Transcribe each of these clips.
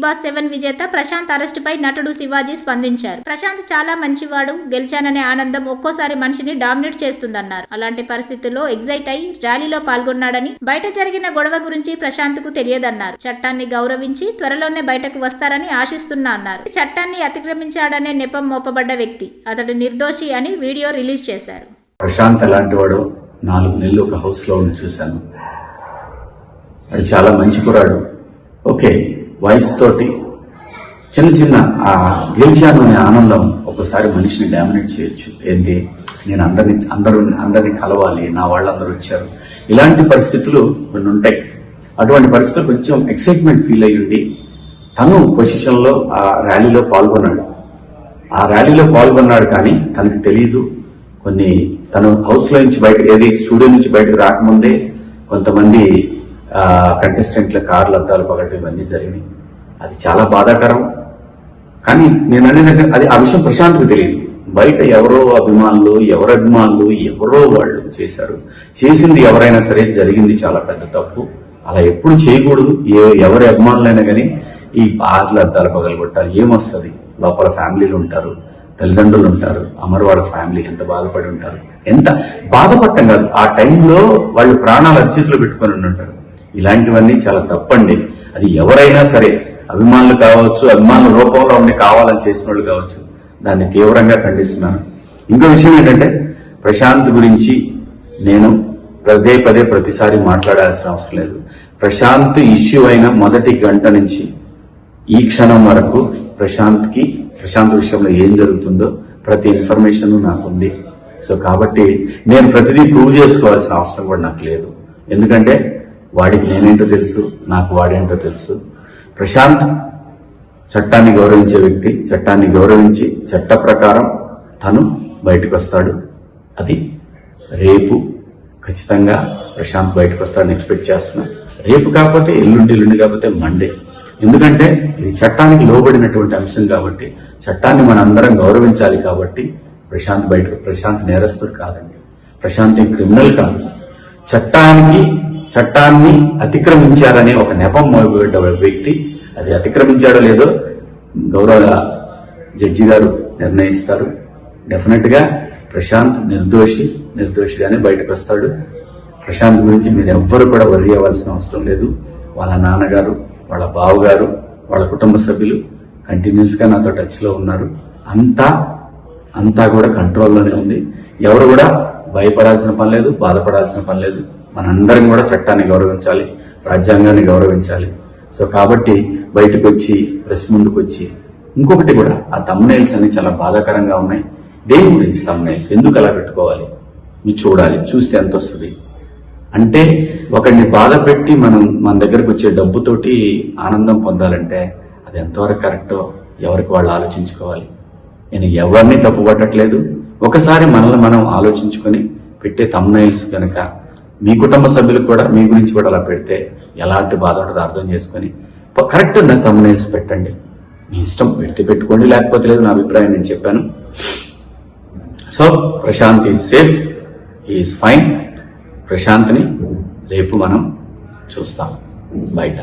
Big boss 7 విజేత ప్రశాంత్ అరెస్టుపై నటుడు శివాజీ స్పందించారు. ప్రశాంత్ చాలా మంచివాడు, గెలిచాననే ఆనందం ఒక్కోసారి మనిషిని డామినేట్ చేస్తుందన్నారు. అలాంటి పరిస్థితుల్లో ఎగ్జైట్ అయి ర్యాలీలో పాల్గొన్నాడని, బయట జరిగిన గొడవ గురించి ప్రశాంత్ కు తెలియదన్నారు. చట్టాన్ని గౌరవించి త్వరలోనే బయటకు వస్తారని ఆశిస్తున్నా అన్నారు. చట్టాన్ని అతిక్రమించాడనే నెపం మోపబడ్డ వ్యక్తి, అతడు నిర్దోషి అని వీడియో రిలీజ్ చేశారు. ప్రశాంత్ ఎలాంటి వాడు 4 నెలలు ఒక హౌస్ లో ఉండి చూశాను. అది చాలా మంచి కురాడు. ఓకే, వయసు తోటి చిన్న గెలిచాను అనే ఆనందం ఒకసారి మనిషిని డామినేట్ చేయొచ్చు. ఏంటి, నేను అందరినీ కలవాలి, నా వాళ్ళందరూ వచ్చారు, ఇలాంటి పరిస్థితులు కొన్ని ఉంటాయి. అటువంటి పరిస్థితులు కొంచెం ఎక్సైట్మెంట్ ఫీల్ అయ్యింది. తను పొజిషన్ లో ఆ ర్యాలీలో పాల్గొన్నాడు. కానీ తనకు తెలియదు, తను హౌస్ లో నుంచి స్టూడియో నుంచి బయటకు రాకముందే కొంతమంది కంటెస్టెంట్ల కార్లు అద్దాలు పగలటం ఇవన్నీ జరిగినాయి. అది చాలా బాధాకరం. కానీ నేను అనేది అది ఆ విషయం ప్రశాంత్కు తెలియదు. బయట ఎవరో అభిమానులు ఎవరో వాళ్ళు చేశారు. చేసింది ఎవరైనా సరే జరిగింది చాలా పెద్ద తప్పు. అలా ఎప్పుడు చేయకూడదు. ఎవరి అభిమానులైనా కానీ ఈ కార్లు అద్దాలు పగలగొట్టాలి. ఏమొస్తుంది? లోపల ఫ్యామిలీలు ఉంటారు, తల్లిదండ్రులు ఉంటారు, వాళ్ళ ఫ్యామిలీ ఎంత బాధపడి ఉంటారు. ఎంత బాధపడటం కాదు, ఆ టైంలో వాళ్ళు ప్రాణాలు అరిచేతిలో పెట్టుకొని ఉంటారు. ఇలాంటివన్నీ చాలా తప్పండి. అది ఎవరైనా సరే, అభిమానులు కావచ్చు, అభిమానుల రూపంలో ఉండి కావాలని చేసిన వాళ్ళు కావచ్చు, దాన్ని తీవ్రంగా ఖండిస్తున్నాను. ఇంకో విషయం ఏంటంటే, ప్రశాంత్ గురించి నేను పదే ప్రతిసారి మాట్లాడాల్సిన అవసరం లేదు. ప్రశాంత్ ఇష్యూ అయిన మొదటి గంట నుంచి ఈ క్షణం వరకు ప్రశాంత్ విషయంలో ఏం జరుగుతుందో ప్రతి ఇన్ఫర్మేషన్ నాకుంది. సో కాబట్టి నేను ప్రతిదీ ప్రూవ్ చేసుకోవాల్సిన అవసరం కూడా నాకు లేదు. ఎందుకంటే వాడికి నేనేంటో తెలుసు, నాకు వాడేంటో తెలుసు. ప్రశాంత్ చట్టాన్ని గౌరవించే వ్యక్తి. చట్టాన్ని గౌరవించి చట్ట ప్రకారం తను బయటకు వస్తాడు. అది రేపు ఖచ్చితంగా ప్రశాంత్ బయటకు వస్తాడని ఎక్స్పెక్ట్ చేస్తున్నా. రేపు కాకపోతే ఎల్లుండి కాకపోతే మండే. ఎందుకంటే ఇది చట్టానికి లోబడినటువంటి అంశం కాబట్టి, చట్టాన్ని మనందరం గౌరవించాలి. కాబట్టి ప్రశాంత్ నేరస్తుడు కాదండి. ప్రశాంత్ క్రిమినల్ కాదు. చట్టాన్ని అతిక్రమించారనే ఒక నెపం మోయబడ్డ వ్యక్తి. అది అతిక్రమించాడో లేదో గౌరవ జడ్జి గారు నిర్ణయిస్తారు. డెఫినెట్ గా ప్రశాంత్ నిర్దోషిగానే బయటకు వస్తాడు. ప్రశాంత్ గురించి మీరు ఎవ్వరు కూడా వర్రీ అవ్వాల్సిన అవసరం లేదు. వాళ్ళ నాన్నగారు, వాళ్ళ బావగారు, వాళ్ళ కుటుంబ సభ్యులు కంటిన్యూస్ గా నాతో టచ్ లో ఉన్నారు. అంతా కూడా కంట్రోల్లోనే ఉంది. ఎవరు కూడా భయపడాల్సిన పని లేదు, బాధపడాల్సిన పని లేదు. మనందరం కూడా చట్టాన్ని గౌరవించాలి, రాజ్యాంగాన్ని గౌరవించాలి. సో కాబట్టి బయటకు వచ్చి ప్రెస్ ముందుకు వచ్చి ఇంకొకటి కూడా, ఆ థంబ్నెయిల్స్ అన్ని చాలా బాధాకరంగా ఉన్నాయి. దేని గురించి థంబ్నెయిల్స్ ఎందుకు అలా పెట్టుకోవాలి? మీరు చూడాలి, చూస్తే ఎంత వస్తుంది అంటే, ఒకరిని బాధ పెట్టి మన దగ్గరకు వచ్చే డబ్బుతోటి ఆనందం పొందాలంటే అది ఎంతవరకు కరెక్టో ఎవరికి వాళ్ళు ఆలోచించుకోవాలి. నేను ఎవరిని తప్పు పట్టట్లేదు. ఒకసారి మనల్ని మనం ఆలోచించుకొని పెట్టే థంబ్నెయిల్స్ కనుక మీ కుటుంబ సభ్యులకు కూడా మీ గురించి కూడా అలా పెడితే ఎలాంటి బాధ ఉంటుందో అర్థం చేసుకొని కరెక్ట్ ఉన్న థంబ్నెయిల్స్ పెట్టండి. మీ ఇష్టం, పెడితే పెట్టుకోండి, లేకపోతే లేదు. నా అభిప్రాయం నేను చెప్పాను. So Prashant is safe, is fine. ప్రశాంత్ని రేపు మనం చూస్తాం బయట.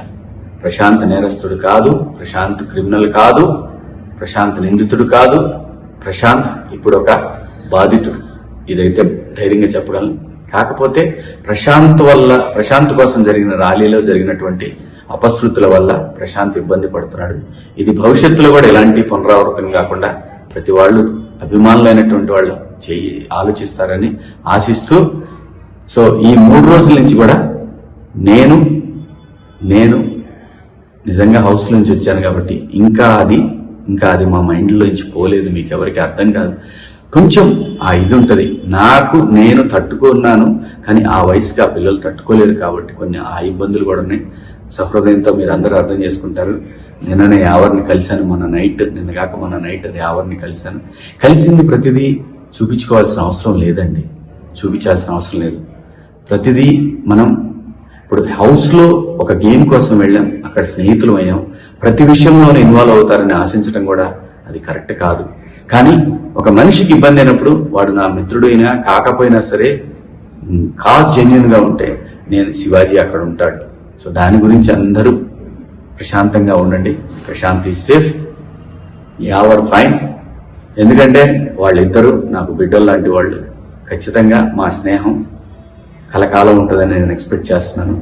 ప్రశాంత్ నేరస్తుడు కాదు, ప్రశాంత్ క్రిమినల్ కాదు, ప్రశాంత్ నిందితుడు కాదు. ప్రశాంత్ ఇప్పుడు ఒక బాధితుడు. ఇదైతే ధైర్యంగా చెప్పగలను. కాకపోతే ప్రశాంత్ కోసం జరిగిన ర్యాలీలో జరిగినటువంటి అపశృతుల వల్ల ప్రశాంత్ ఇబ్బంది పడుతున్నాడు. ఇది భవిష్యత్తులో కూడా ఎలాంటి పునరావృతం కాకుండా ప్రతి వాళ్ళు, అభిమానులైనటువంటి వాళ్ళు ఆలోచిస్తారని ఆశిస్తూ, సో ఈ 3 రోజుల నుంచి కూడా నేను నిజంగా హౌస్ నుంచి వచ్చాను కాబట్టి ఇంకా అది మా మైండ్లో నుంచి పోలేదు. మీకు ఎవరికి అర్థం కాదు. కొంచెం ఆ ఇది ఉంటుంది. నేను తట్టుకున్నాను, కానీ ఆ వయసుకి ఆ పిల్లలు తట్టుకోలేరు. కాబట్టి కొన్ని ఆ ఇబ్బందులు కూడా ఉన్నాయి. సహృదయంతో మీరు అందరూ అర్థం చేసుకుంటారు. నిన్ననే యావర్ని కలిశాను, మొన్న నైట్ యావర్ని కలిశాను. కలిసింది ప్రతిదీ చూపించుకోవాల్సిన అవసరం లేదండి. చూపించాల్సిన అవసరం లేదు. ప్రతిదీ మనం ఇప్పుడు హౌస్లో ఒక గేమ్ కోసం వెళ్ళాం, అక్కడ స్నేహితులు అయ్యాం. ప్రతి విషయంలోనే ఇన్వాల్వ్ అవుతారని ఆశించడం కూడా అది కరెక్ట్ కాదు. కానీ ఒక మనిషికి ఇబ్బంది అయినప్పుడు వాడు నా మిత్రుడైనా కాకపోయినా సరే, కాజ్ జెన్యూన్ గా ఉంటే నేను శివాజీ అక్కడ ఉంటాడు. సో దాని గురించి అందరూ ప్రశాంతంగా ఉండండి. Prashanth is safe, you are fine. ఎందుకంటే వాళ్ళిద్దరూ నాకు బిడ్డలు లాంటి వాళ్ళు. ఖచ్చితంగా మా స్నేహం కలకాలం ఉంటుందని నేను ఎక్స్పెక్ట్ చేస్తున్నాను.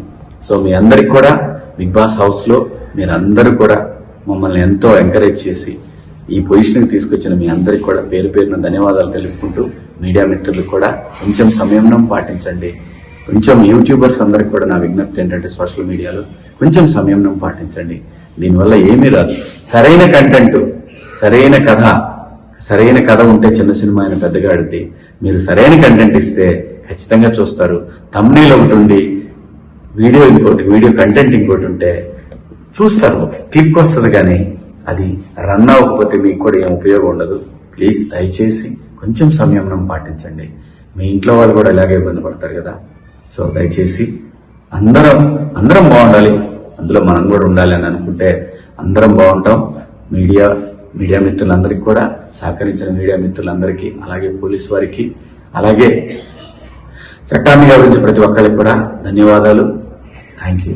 సో మీ అందరికి కూడా బిగ్ బాస్ హౌస్లో మీరందరూ కూడా మమ్మల్ని ఎంతో ఎంకరేజ్ చేసి ఈ పొజిషన్కి తీసుకొచ్చిన మీ అందరికి కూడా పేరు పేరున ధన్యవాదాలు తెలుపుకుంటూ, మీడియా మిత్రులకు కూడా కొంచెం సంయమనం పాటించండి. కొంచెం యూట్యూబర్స్ అందరికి కూడా నా విజ్ఞప్తి ఏంటంటే సోషల్ మీడియాలో కొంచెం సంయమనం పాటించండి. దీనివల్ల ఏమీ రాదు. సరైన కంటెంట్, సరైన కథ ఉంటే చిన్న సినిమా అయిన పెద్దగా ఆడితే మీరు సరైన కంటెంట్ ఇస్తే ఖచ్చితంగా చూస్తారు. థంబ్నెయిల్ ఒకటి ఉండి వీడియో కంటెంట్ ఇంకోటి ఉంటే చూస్తారు, క్లిక్ వస్తుంది. కానీ అది రన్ అవ్వకపోతే మీకు కూడా ఏం ఉపయోగం ఉండదు. ప్లీజ్ దయచేసి కొంచెం సంయమనం పాటించండి. మీ ఇంట్లో వాళ్ళు కూడా ఇలాగే ఇబ్బంది పడతారు కదా. సో దయచేసి అందరం బాగుండాలి, అందులో మనం కూడా ఉండాలి అని అనుకుంటే అందరం బాగుంటాం. మీడియా మిత్రులందరికీ కూడా సహకరించిన మీడియా మిత్రులందరికీ, అలాగే పోలీసు వారికి, అలాగే చట్టాన్ని గౌరవించే ప్రతి ఒక్కరికి కూడా ధన్యవాదాలు. Thank you.